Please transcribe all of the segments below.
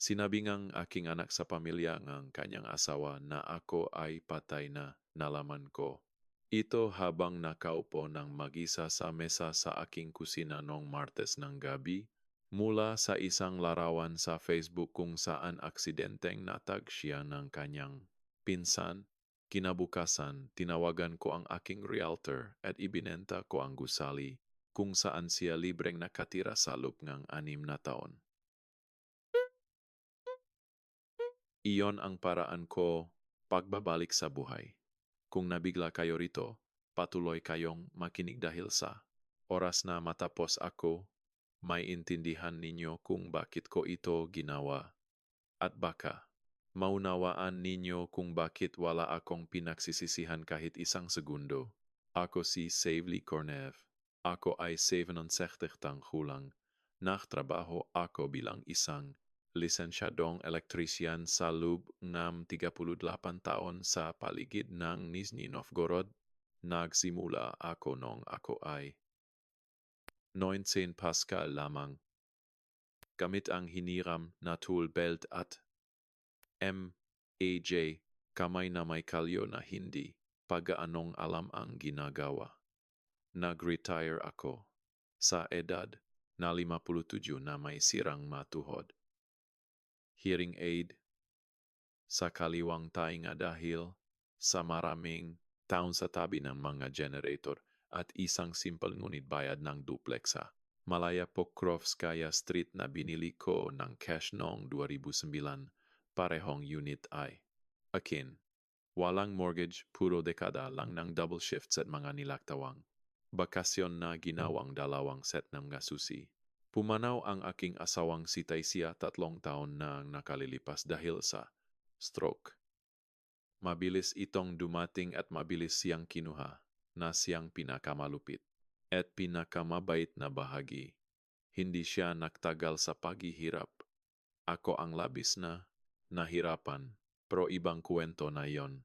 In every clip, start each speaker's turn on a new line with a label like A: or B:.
A: Sinabi ngang aking anak sa pamilya ng kanyang asawa na ako ay patay na, nalaman ko. Ito habang nakaupo ng mag-isa sa mesa sa aking kusina noong Martes ng gabi, mula sa isang larawan sa Facebook kung saan aksidenteng natag siya ng kanyang pinsan. Kinabukasan, tinawagan ko ang aking realtor at ibinenta ko ang gusali kung saan siya libreng nakatira sa loob ng 6 na taon. Iyon ang paraan ko pagbabalik sa buhay. Kung nabigla kayo rito, patuloy kayong makinig dahil sa oras na matapos ako, may intindihan ninyo kung bakit ko ito ginawa. At baka, maunawaan ninyo kung bakit wala akong pinagsisisihan kahit isang segundo. Ako si Savely Cornev. Ako ay 67 gulang. Nagtrabaho ako bilang isang lisensyadong elektrisyan sa loob ng 38 taon sa paligid ng Nizhny Novgorod. Nagsimula ako nung ako ay 19 Pascal lamang. Gamit ang hiniram na tool belt at MAJ, kamay na may kalyo na hindi pag-aanong alam ang ginagawa. Nag-retire ako sa edad na 57 na may sirang matuhod. Hearing aid sa kaliwang tainga dahil sa maraming taon sa tabi ng mga generator at isang simple ngunit bayad ng duplexa. Malaya Pokrovskaya Street na binili ko ng cash noong 2009. Parehong unit ay akin. Walang mortgage, puro dekada lang ng double shifts at mga nilaktawang bakasyon na ginawang 2 set ng susi. Pumanaw ang aking asawang si Taisia 3 taon na nakalilipas dahil sa stroke. Mabilis itong dumating at mabilis siyang kinuha na siyang pinakamalupit at pinakamabait na bahagi. Hindi siya nagtagal sa paghihirap. Ako ang labis na nahirapan, pero ibang kwento na yon.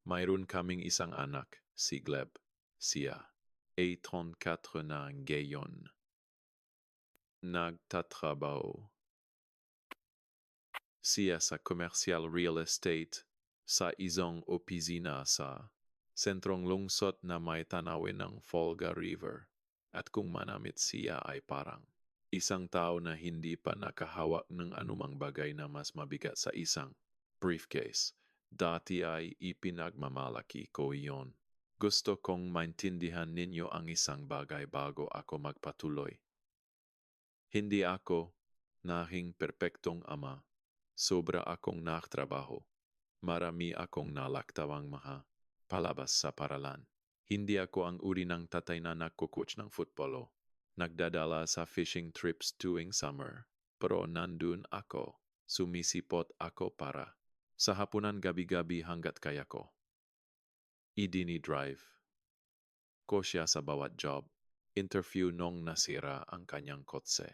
A: Mayroon kaming isang anak, si Gleb. Siya ay 34 na ngayon. Nagtatrabaho siya sa commercial real estate sa isang opisina sa sentrong lungsod na may tanawin ng Volga River. At kung manamit siya ay parang isang tao na hindi pa nakahawak ng anumang bagay na mas mabigat sa isang briefcase. Dati ay ipinagmamalaki ko iyon. Gusto kong maintindihan ninyo ang isang bagay bago ako magpatuloy. Hindi ako nahing perpektong ama. Sobra akong nagtrabaho. Marami akong nalaktawang palabas sa paralan. Hindi ako ang uri ng tatay na nagkukoach ng futbolo. Nagdadala sa fishing trips tuwing summer. Pero nandun ako. Sumisipot ako para sa hapunan gabi-gabi hanggat kaya ko. Idini-drive ko siya sa bawat job. Interview nung nasira ang kanyang kotse.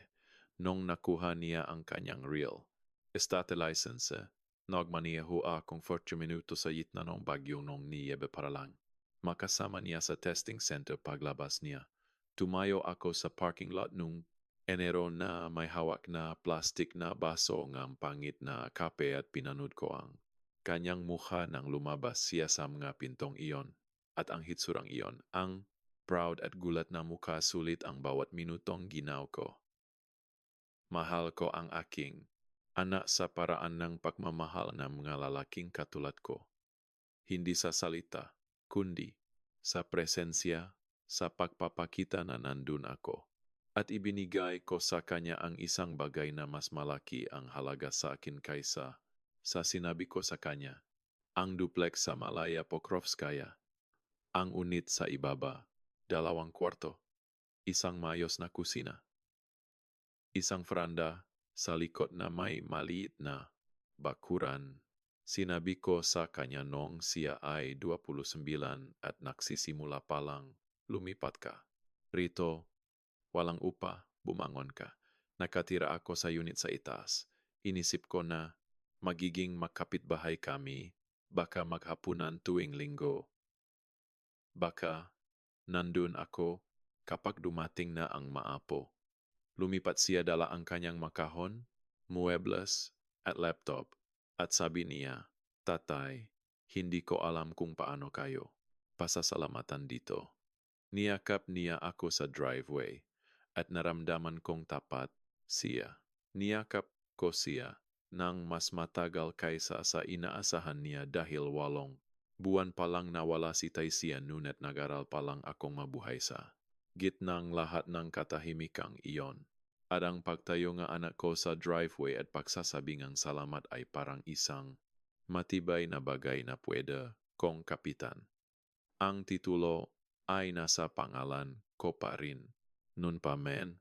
A: Nung nakuha niya ang kanyang reel. Estate license, nagmaniho akong 40 minuto sa gitna ng bagyo nung niyebe para lang. Makasama niya sa testing center paglabas niya. Tumayo ako sa parking lot nung Enero na may hawak na plastic na baso ng pangit na kape at pinanood ko ang kanyang mukha nang lumabas siya sa mga pintong iyon. At ang hitsurang iyon, ang proud at gulat na mukha sulit ang bawat minutong ginaw ko. Mahal ko ang aking anak sa paraan ng pagmamahal ng mga lalaking katulad ko. Hindi sa salita, kundi sa presensya, sa pagpapakita na nandun ako. At ibinigay ko sa kanya ang isang bagay na mas malaki ang halaga sa akin kaysa sa sinabi ko sa kanya. Ang duplex sa Malaya Pokrovskaya. Ang unit sa ibaba, 2 kwarto, isang mayos na kusina. Isang franda sa likod na may maliit na bakuran. Sinabi ko sa kanya nung siya ay 29 at nagsisimula palang lumipat ka. Rito, walang upa, bumangon ka. Nakatira ako sa unit sa itaas. Inisip ko na magiging makapitbahay kami, baka maghapunan tuwing linggo. Baka nandun ako kapag dumating na ang maapo. Lumipat siya dala ang kanyang makahon muebles, at laptop. At sabi niya, Tatay, hindi ko alam kung paano kayo pasasalamatan dito. Niyakap niya ako sa driveway at naramdaman kong tapat siya. Niyakap ko siya nang mas matagal kaysa sa inaasahan niya dahil 8 buwan pa lang nawala si Taisia ngunit nag-aral pa lang akong mabuhay sa gitnang lahat ng katahimikang iyon. At ang pagtayo nga anak ko sa driveway at pagsasabing ang salamat ay parang isang matibay na bagay na pwede kong kapitan. Ang titulo ay nasa pangalan ko pa rin. Nun pa men,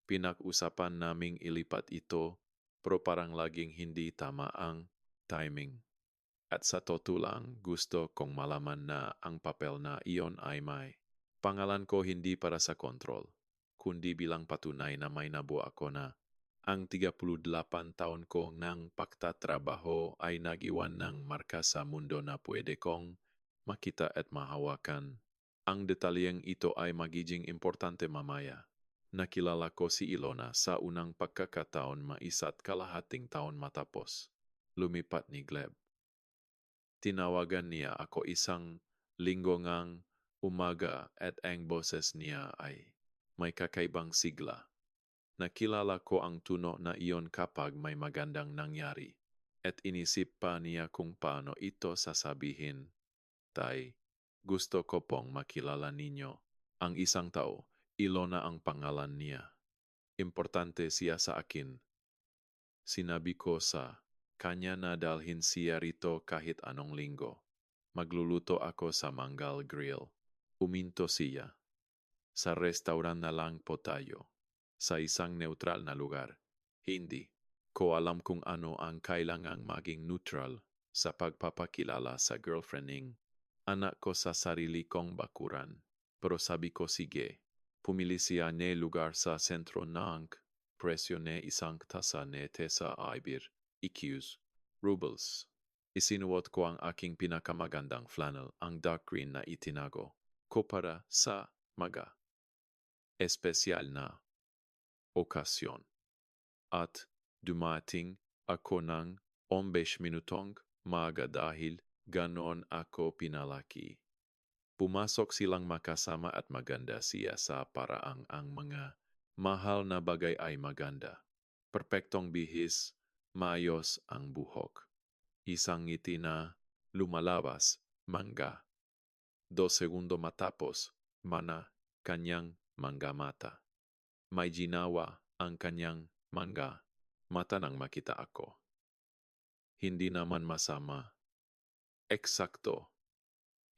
A: pinag-usapan naming ilipat ito pero parang laging hindi tama ang timing. At sa totoo lang, gusto kong malaman na ang papel na iyon ay may pangalan ko hindi para sa kontrol, kundi bilang patunay na may nabuo ako na ang 38 taon ko ng pagtatrabaho ay nagiwan ng marka sa mundo na pwede kong makita at mahawakan. Ang detalyeng ito ay magiging importante mamaya. Nakilala ko si Ilona sa unang pagkakataon maisa't kalahating taon matapos lumipat ni Gleb. Tinawagan niya ako isang linggo ngang umaga at ang boses niya ay may kakaibang sigla. Nakilala ko ang tuno na iyon kapag may magandang nangyari at inisip pa niya kung paano ito sasabihin. Tay, gusto ko pong makilala ninyo. Ang isang tao, Ilona ang pangalan niya. Importante siya sa akin. Sinabi ko sa kanya na dalhin siya rito kahit anong linggo. Magluluto ako sa Mangal Grill. Uminto siya. Sa restaurant na lang po tayo. Sa isang neutral na lugar. Hindi ko alam kung ano ang kailangang maging neutral sa pagpapakilala sa girlfriending anak ko sa sarili kong bakuran. Pero sabi ko sige, pumili siya ne lugar sa sentro ng presyo ne isang tasa ne tesa Ibir, EQs, rubles. Isinuot ko ang aking pinakamagandang flannel, ang dark green na itinago ko para sa maga. Espesyal na okasyon. At dumating ako ng 11 minutong maaga dahil ganon ako pinalaki. Pumasok silang makasama at maganda siya sa paraang ang mga mahal na bagay ay maganda. Perpektong bihis, maayos ang buhok. Isang ngiti na lumalabas, mangga. 2 segundo matapos, mana, kanyang mangga mata. May ginawa ang kanyang mangga mata nang makita ako. Hindi naman masama. Eksakto.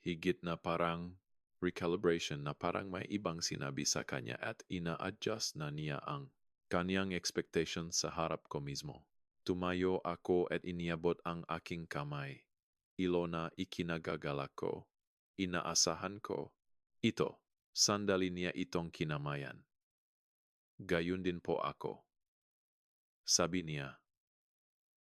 A: Higit na parang recalibration na parang may ibang sinabi sa kanya at ina-adjust na niya ang kanyang expectation sa harap ko mismo. Tumayo ako at iniabot ang aking kamay. Ilona, ikinagagalak ko. Inaasahan ko. Ito, sandali niya itong kinamayan. Gayun din po ako. Sabi niya.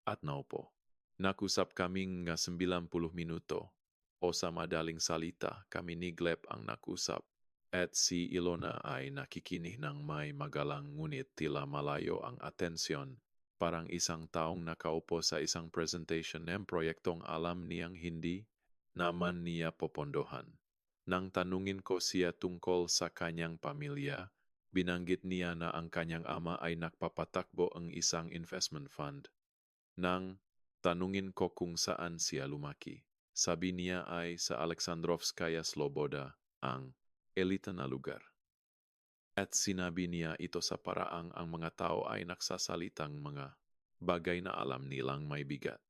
A: At naupo. Nakusap kaming nga 90 minuto. O sa madaling salita, kami ni Gleb ang nakusap. At si Ilona ay nakikinig ng may magalang ngunit tila malayo ang atensyon. Parang isang taong nakaupo sa isang presentation ng proyektong alam niyang hindi naman niya popondohan. Nang tanungin ko siya tungkol sa kanyang pamilya, binanggit niya na ang kanyang ama ay nagpapatakbo ang isang investment fund. Nang tanungin ko kung saan siya lumaki, sabi niya ay sa Alexandrovskaya Sloboda, ang elita na lugar. At sinabi niya ito sa paraang ang mga tao ay nagsasalitang mga bagay na alam nilang may bigat.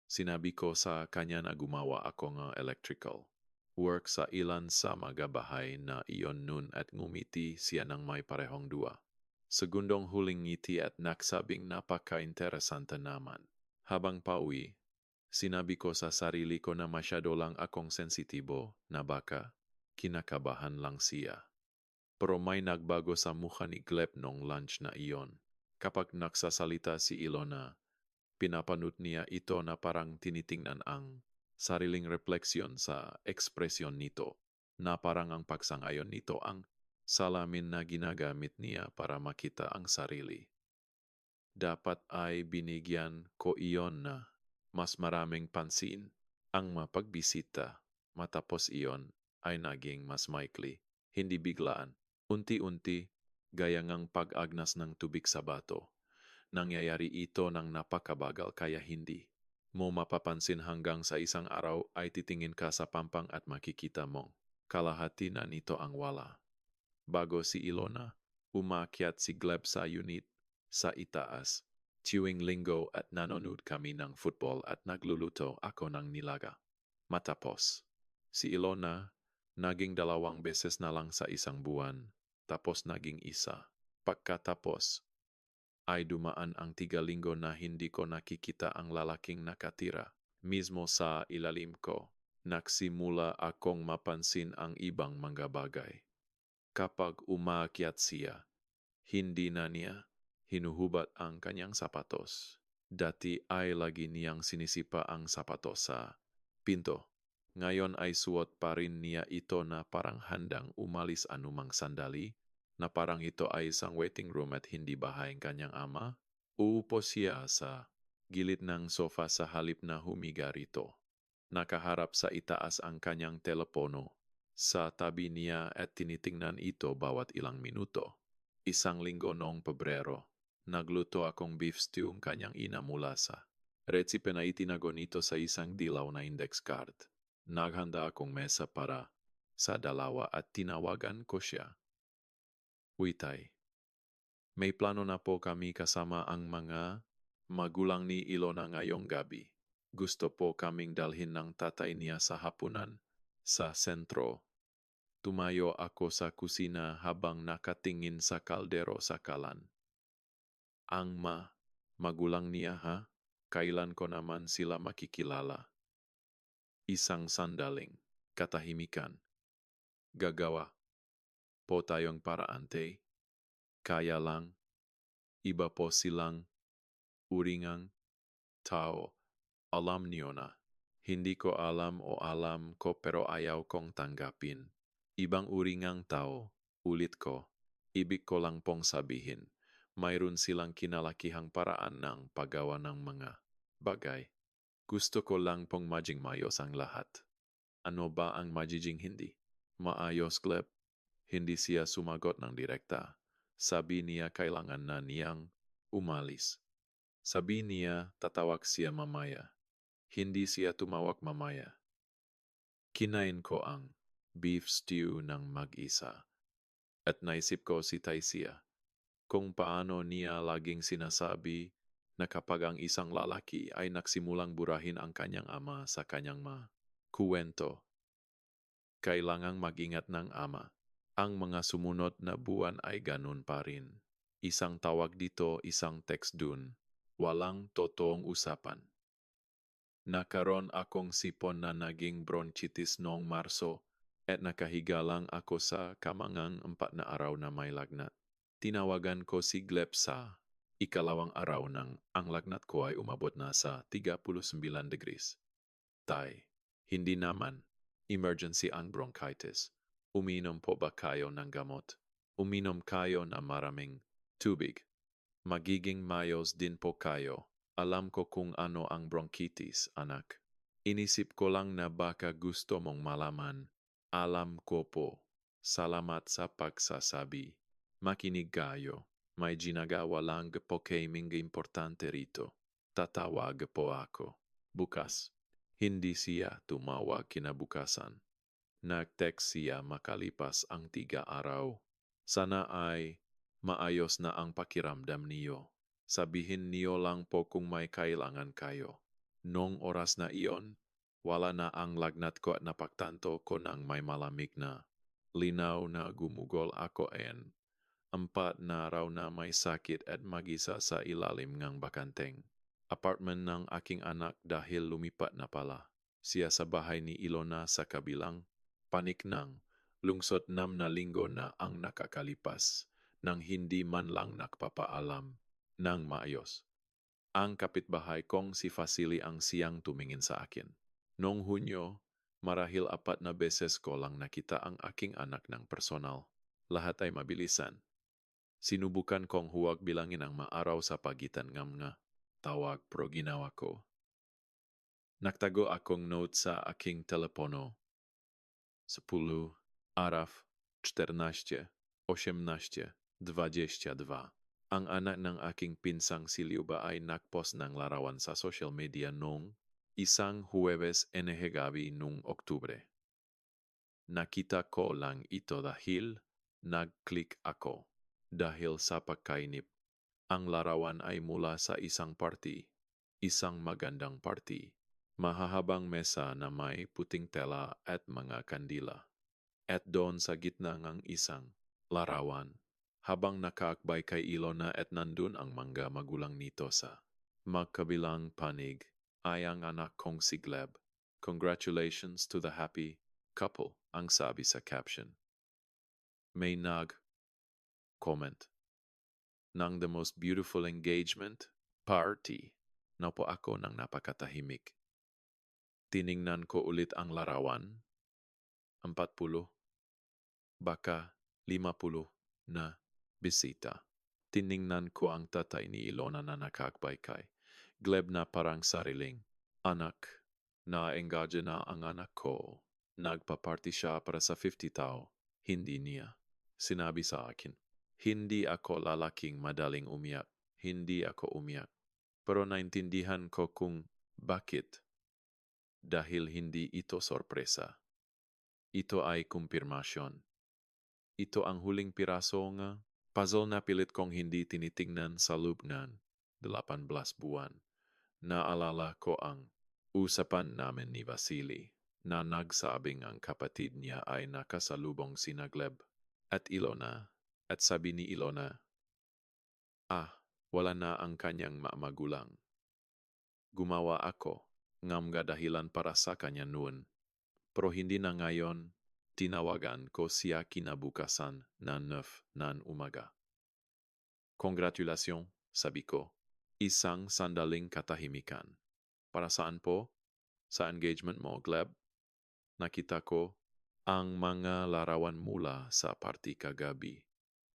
A: Sinabi ko sa kanya na gumawa ako ng electrical work sa ilan sa mga bahay na iyon nun at ngumiti siya ng may parehong dua. Segundong huling ngiti at nagsabing napaka-interesante naman. Habang pauwi, sinabi ko sa sarili ko na masyado lang akong sensitibo na baka kinakabahan lang siya. Pero may nagbago sa mukha ni Gleb nung lunch na iyon. Kapag nagsasalita si Ilona, pinapanut niya ito na parang tinitingnan ang sariling refleksyon sa ekspresyon nito, na parang ang pagsang-ayon nito ang salamin na ginagamit niya para makita ang sarili. dapat ay binigyan ko iyon na mas maraming pansin. Ang mapagbisita matapos iyon ay naging mas maikli, hindi biglaan. Unti-unti, gaya ngang pag-agnas ng tubig sa bato. Nangyayari ito ng napakabagal kaya hindi mo mapapansin hanggang sa isang araw ay titingin ka sa pampang at makikita mong kalahati na nito ang wala. Bago si Ilona, umakyat si Gleb sa unit sa itaas. Tuwing linggo at nanonood kami ng football at nagluluto ako ng nilaga. Matapos, si Ilona naging 2 beses na lang sa isang buwan, tapos naging isa. Pagkatapos, ay dumaan ang 3 linggo na hindi ko nakikita ang lalaking nakatira. Mismo sa ilalim ko, nagsimula akong mapansin ang ibang mga bagay. Kapag umaakyat siya, hindi na niya hinuhubad ang kanyang sapatos. Dati ay lagi niyang sinisipa ang sapatos sa pinto. Ngayon ay suot pa rin niya ito na parang handang umalis anumang sandali, na parang ito ay isang waiting room at hindi bahay ng kanyang ama. Uupo siya sa gilid ng sofa sa halip na humiga rito. Nakaharap sa itaas ang kanyang telepono. Sa tabi niya at tinitingnan ito bawat ilang minuto. Isang linggo noong Pebrero, nagluto akong beef stew ang kanyang ina mula sa recipe na itinago nito sa isang dilaw na index card. Naghanda akong mesa para sa dalawa at tinawagan ko siya. Witay, may plano na po kami kasama ang mga magulang ni Ilona ngayong gabi. Gusto po kaming dalhin ng tatay niya sa hapunan sa sentro. Tumayo ako sa kusina habang nakatingin sa kaldero sa kalan. Ang magulang niya ha? Kailan ko naman sila makikilala? Isang sandaling katahimikan. Gagawa po tayong paraante. Kaya lang, iba po silang uringang tao. Alam niyo na. Hindi ko alam o alam ko pero ayaw kong tanggapin. Ibang uringang tao, ulit ko. Ibig ko lang pong sabihin, mayroon silang kinalakihang paraan ng paggawa ng mga bagay. Gusto ko lang pong maging mayos ang lahat. Ano ba ang magiging hindi? Maayos, Gleb. Hindi siya sumagot ng direkta. Sabi niya kailangan na niyang umalis. Sabi niya tatawag siya mamaya. Hindi siya tumawag mamaya. Kinain ko ang beef stew ng mag-isa. At naisip ko si Taisia, kung paano niya laging sinasabi na kapag ang isang lalaki ay nagsimulang burahin ang kanyang ama sa kanyang kuwento, kailangang mag-ingat ng ama. Ang mga sumunod na buwan ay ganun pa rin. Isang tawag dito, isang text dun. Walang totoong usapan. Nakaroon akong sipon na naging bronchitis noong Marso at nakahiga lang ako sa kamangang 4 na araw na may lagnat. Tinawagan ko si Gleb sa ikalawang araw nang ang lagnat ko ay umabot na sa 39 degrees. Tay, hindi naman. Emergency ang bronchitis. Uminom po ba kayo ng gamot? Uminom kayo na maraming tubig. Magiging mayos din po kayo. Alam ko kung ano ang bronchitis, anak. Inisip ko lang na baka gusto mong malaman. Alam ko po. Salamat sa pagsasabi. Makinig kayo. May ginagawa lang po kaming importante rito. Tatawag po ako. Bukas. Hindi siya tumawag kinabukasan. Nag-text siya makalipas ang 3 araw. Sana ay maayos na ang pakiramdam niyo. Sabihin niyo lang po kung may kailangan kayo. Nung oras na iyon, wala na ang lagnat ko at napagtanto ko nang may malamig na linaw na gumugol ako en 4 na araw na may sakit at mag-isa sa ilalim ng bakanteng apartment ng aking anak dahil lumipat na pala siya sa bahay ni Ilona sa kabilang panik ng lungsod 6 na linggo na ang nakakalipas nang hindi man lang nakpapaalam ng maayos. Ang kapitbahay kong si Fasili ang siyang tumingin sa akin. Noong Hunyo, marahil 4 na beses ko lang nakita ang aking anak ng personal. Lahat ay mabilisan. Sinubukan kong huwag bilangin ang maaraw sa pagitan ng mga tawag pero ginawa ko. Nagtago akong note sa aking telepono. 10, araf, 14, 18, 22. Ang anak ng aking pinsang si Liuba ay nagpost ng larawan sa social media noong isang Huwebes gabi noong Oktubre. Nakita ko lang ito dahil nag-click ako. Dahil sa pagkainip, ang larawan ay mula sa isang party, isang magandang party. Mahahabang mesa na may puting tela at mga kandila. At doon sa gitna ng isang larawan, habang nakaakbay kay Ilona at nandun ang mga magulang nito sa magkabilang panig, ay ang anak kong si Gleb. Congratulations to the happy couple, ang sabi sa caption. May nag-comment ng the most beautiful engagement party. Naupo ako ng napakatahimik. Tiningnan ko ulit ang larawan. 40, baka 50 na bisita. Tiningnan ko ang tatay ni Ilona na nakakbay kay Gleb na parang sariling anak. Na-engage na ang anak ko. Nagpa-party siya para sa 50 tao. Hindi niya. Sinabi sa akin. Hindi ako lalaking madaling umiyak. Hindi ako umiyak. Pero naintindihan ko kung bakit. Dahil hindi ito sorpresa. Ito ay kumpirmasyon. Ito ang huling piraso nga puzzle na pilit kong hindi tinitingnan sa loob ng 18 buwan. Naalala ko ang usapan namin ni Vasily na nagsabing ang kapatid niya ay nakasalubong sina Gleb at Ilona at sabi ni Ilona, wala na ang kanyang magulang. Gumawa ako ng mga dahilan para sa kanya noon. Pero hindi na ngayon, tinawagan ko siya kinabukasan na 9 ng umaga. Congratulasyong, sabi ko. Isang sandaling katahimikan. Para saan po? Sa engagement mo, Gleb? Nakita ko ang mga larawan mula sa party kagabi.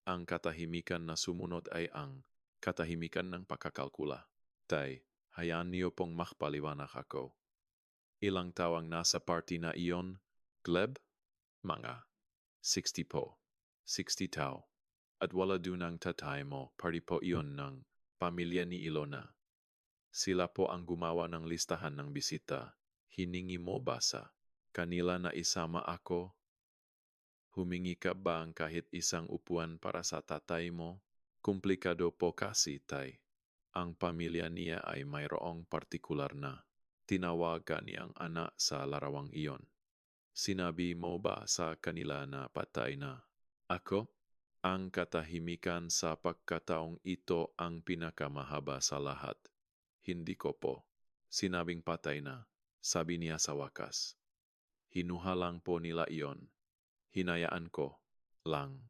A: Ang katahimikan na sumunod ay ang katahimikan ng pagkakalkula. Tay, hayaan niyo pong makpaliwanag ako. Ilang tao ang nasa party na iyon, Gleb? Mga 60 po. 60 tao. At wala dun ang tatay mo, party po iyon ng pamilya ni Ilona. Sila po ang gumawa ng listahan ng bisita. Hiningi mo ba sa kanila na isama ako? Humingi ka ba ang kahit isang upuan para sa tatay mo? Komplikado po kasi, tay. Ang pamilya niya ay mayroong partikular na tinawagan niyang anak sa larawang iyon. Sinabi mo ba sa kanila na patay na? Ako? Ang katahimikan sa pagkataong ito ang pinakamahaba sa lahat. Hindi ko po. Sinabing patay na, sabi niya sa wakas. Hinuha lang po nila iyon. Hinayaan ko lang.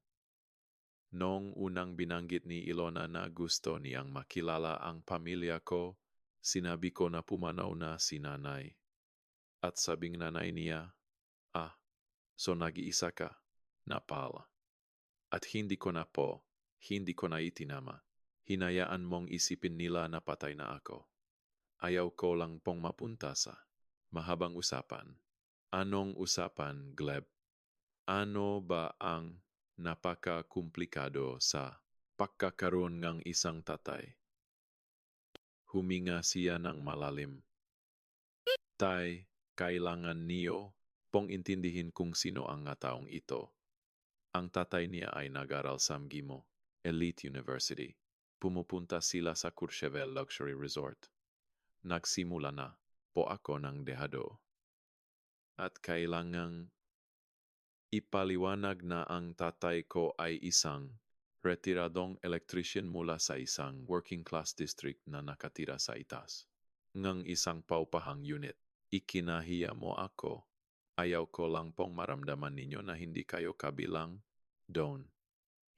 A: Noong unang binanggit ni Ilona na gusto niyang makilala ang pamilya ko, sinabi ko na pumanaw na si nanay. At sabing nanay niya, so nag-iisa ka, Napal. At hindi ko na itinama. Hinayaan mong isipin nila na patay na ako. Ayaw ko lang pong mapunta sa mahabang usapan. Anong usapan, Gleb? Ano ba ang napaka-komplikado sa pagkakaroon ng isang tatay? Huminga siya ng malalim. Tay, kailangan niyo pong intindihin kung sino ang taong ito. Ang tatay niya ay nag-aral sa MGIMO, Elite University. Pumupunta sila sa Courchevel Luxury Resort. Nagsimula na po ako ng dehado. At kailangang ipaliwanag na ang tatay ko ay isang retiradong electrician mula sa isang working class district na nakatira sa itaas. Ngang isang paupahang unit. Ikinahiya mo ako. Ayaw ko lang pong maramdaman ninyo na hindi kayo kabilang doon.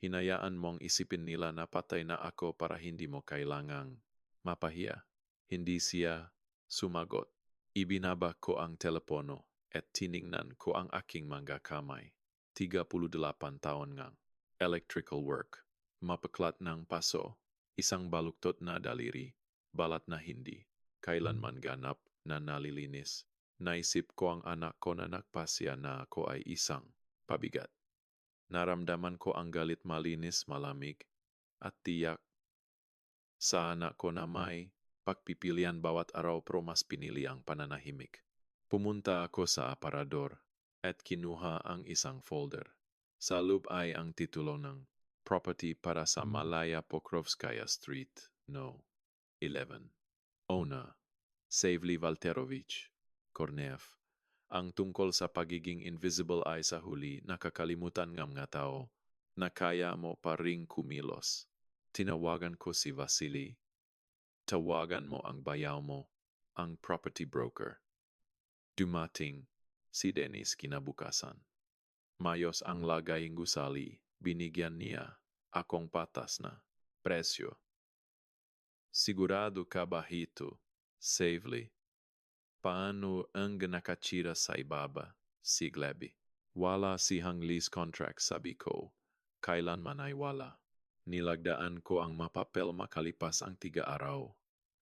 A: Hinayaan mong isipin nila na patay na ako para hindi mo kailangang mapahiya. Hindi siya sumagot. Ibinaba ko ang telepono at tiningnan ko ang aking mga kamay. 38 taon ngang electrical work. mapaklat ng paso, isang baluktot na daliri, balat na hindi, kailanman ganap na nalilinis. Naisip ko ang anak ko na nagpasya na ako ay isang pabigat. Naramdaman ko ang galit malinis malamig at tiyak sa anak ko na may pagpipilian bawat araw pero mas pinili ang pananahimik. Pumunta ako sa aparador at kinuha ang isang folder. Sa loob ay ang titulo ng Property para sa Malaya Pokrovskaya Street, No. 11. Owner, Savely Valterovich, Kornev. Ang tungkol sa pagiging invisible ay sa huli nakakalimutan ng mga tao na kaya mo pa ring kumilos. Tinawagan ko si Vasily. Tawagan mo ang bayaw mo, ang property broker. Dumating si Dennis kinabukasan. Mayos ang lagay ng gusali, binigyan niya akong patas na presyo. Sigurado ka ba hito, Savely? Paano ang nakatira sa ibaba, si Gleby? Wala sihang lease contract, sabi ko. Kailanman ay wala. Nilagdaan ko ang mapapel makalipas ang 3 araw.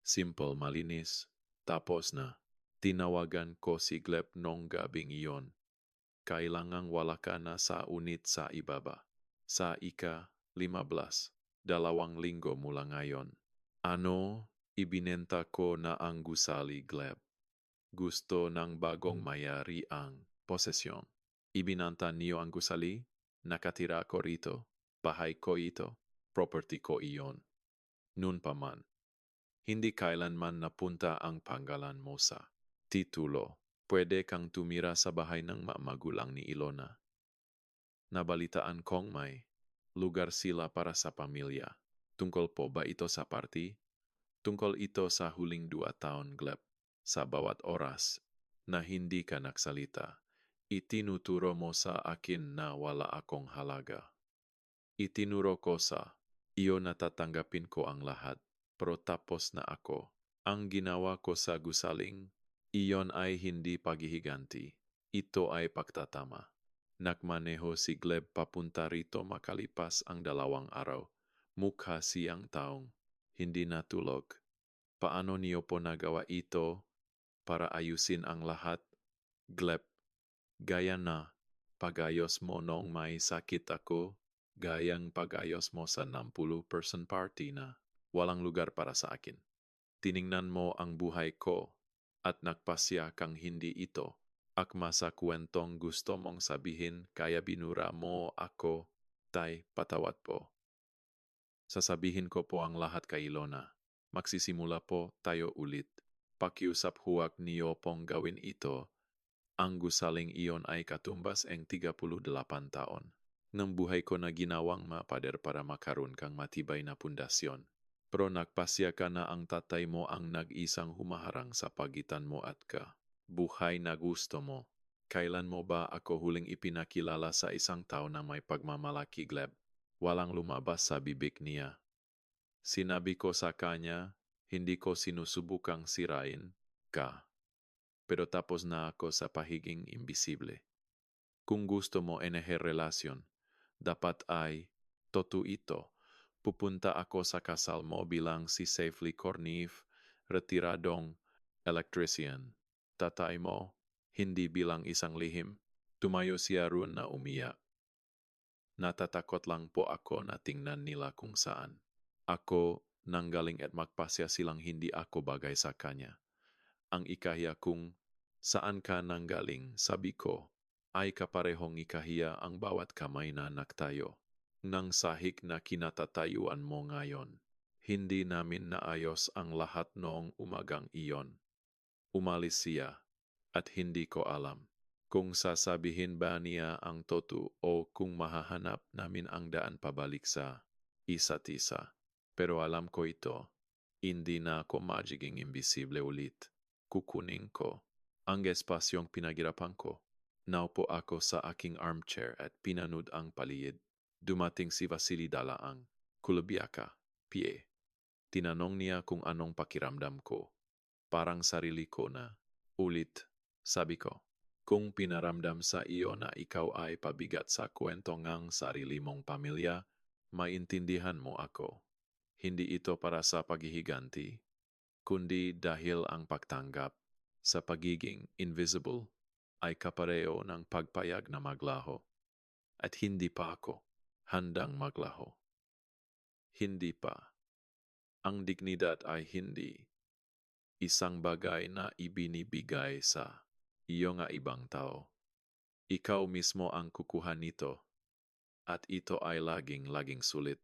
A: Simple, malinis. Tapos na. Tinawagan ko si Gleb nung gabing iyon. Kailangang wala ka na sa unit sa ibaba. Sa ika-15, 2 linggo mula ngayon. Ano? Ibinenta ko na ang gusali, Gleb. Gusto ng bagong mayari ang posesyon. Ibinanta niyo ang gusali? Nakatira ko rito. Bahay ko ito. Property ko iyon. Nun pa man. Hindi kailanman napunta ang pangalan mo sa titulo. Pwede kang tumira sa bahay ng magulang ni Ilona. Nabalitaan kong may lugar sila para sa pamilya. Tungkol po ba ito sa party? Tungkol ito sa huling 2 taon, Gleb. Sa bawat oras na hindi ka nagsalita, itinuturo mo sa akin na wala akong halaga. Itinuro ko sa iyo na tatanggapin ko ang lahat, pero tapos na ako. Ang ginawa ko sa gusaling, iyon ay hindi paghihiganti. Ito ay pagtatama. Nagmaneho si Gleb papunta rito makalipas ang 2 araw. Mukha siyang taong hindi natulog. Paano niyo po nagawa ito para ayusin ang lahat? Gleb, gaya na pagayos mo noong may sakit ako, gayang pagayos mo sa 60% party na walang lugar para sa akin. Tiningnan mo ang buhay ko at nagpasya kang hindi ito akma sa kwentong gusto mong sabihin kaya binura mo ako, tay, patawad po. Sasabihin ko po ang lahat kay Ilona. Magsisimula po tayo ulit. Pakiusap huwag niyo pong gawin ito. Ang gusaling iyon ay katumbas ang 38 taon. Nang buhay ko na ginawang mapader para makaroon kang matibay na pundasyon. Pero nagpasya ka na ang tatay mo ang nag-isang humaharang sa pagitan mo at ka. Buhay na gusto mo. Kailan mo ba ako huling ipinakilala sa isang tao na may pagmamalaki, Gleb? Walang lumabas sa bibig niya. Sinabi ko sa kanya, hindi ko sinusubukang sirain ka. Pero tapos na ako sa pahiging imbisible. Kung gusto mo relasyon, dapat ay totoo ito. Pupunta ako sa kasal mo bilang si Safely Kornev, retiradong electrician. Tatay mo, hindi bilang isang lihim. Tumayo siya roon na umiyak. Natatakot lang po ako na tingnan nila kung saan. Ako nanggaling at magpasya silang hindi ako bagay sa kanya. Ang ikahiya kung saan ka nanggaling, sabi ko, ay kaparehong ikahiya ang bawat kamay na nagtayo. Nang sahig na kinatatayuan mo ngayon, hindi namin naayos ang lahat noong umagang iyon. Umalis siya at hindi ko alam kung sasabihin ba niya ang totoo o kung mahahanap namin ang daan pabalik sa isa't isa. Pero alam ko ito, hindi na ako magiging imbisible ulit. Kukunin ko ang espasyong pinagirapan ko. Naupo ako sa aking armchair at pinanood ang paligid. Dumating si Vasily Dalaang, Kulubiaka, PA. Tinanong niya kung anong pakiramdam ko. Parang sarili ko na. Ulit, sabi ko. Kung pinaramdam sa iyo na ikaw ay pabigat sa kwento ng sarili mong pamilya, maintindihan mo ako. Hindi ito para sa paghihiganti, kundi dahil ang pagtanggap sa pagiging invisible ay kapareho ng pagpayag na maglaho. At hindi pa ako handang maglaho. Hindi pa. Ang dignidad ay hindi isang bagay na ibinibigay sa iyo nga ibang tao. Ikaw mismo ang kukuha nito at ito ay laging sulit.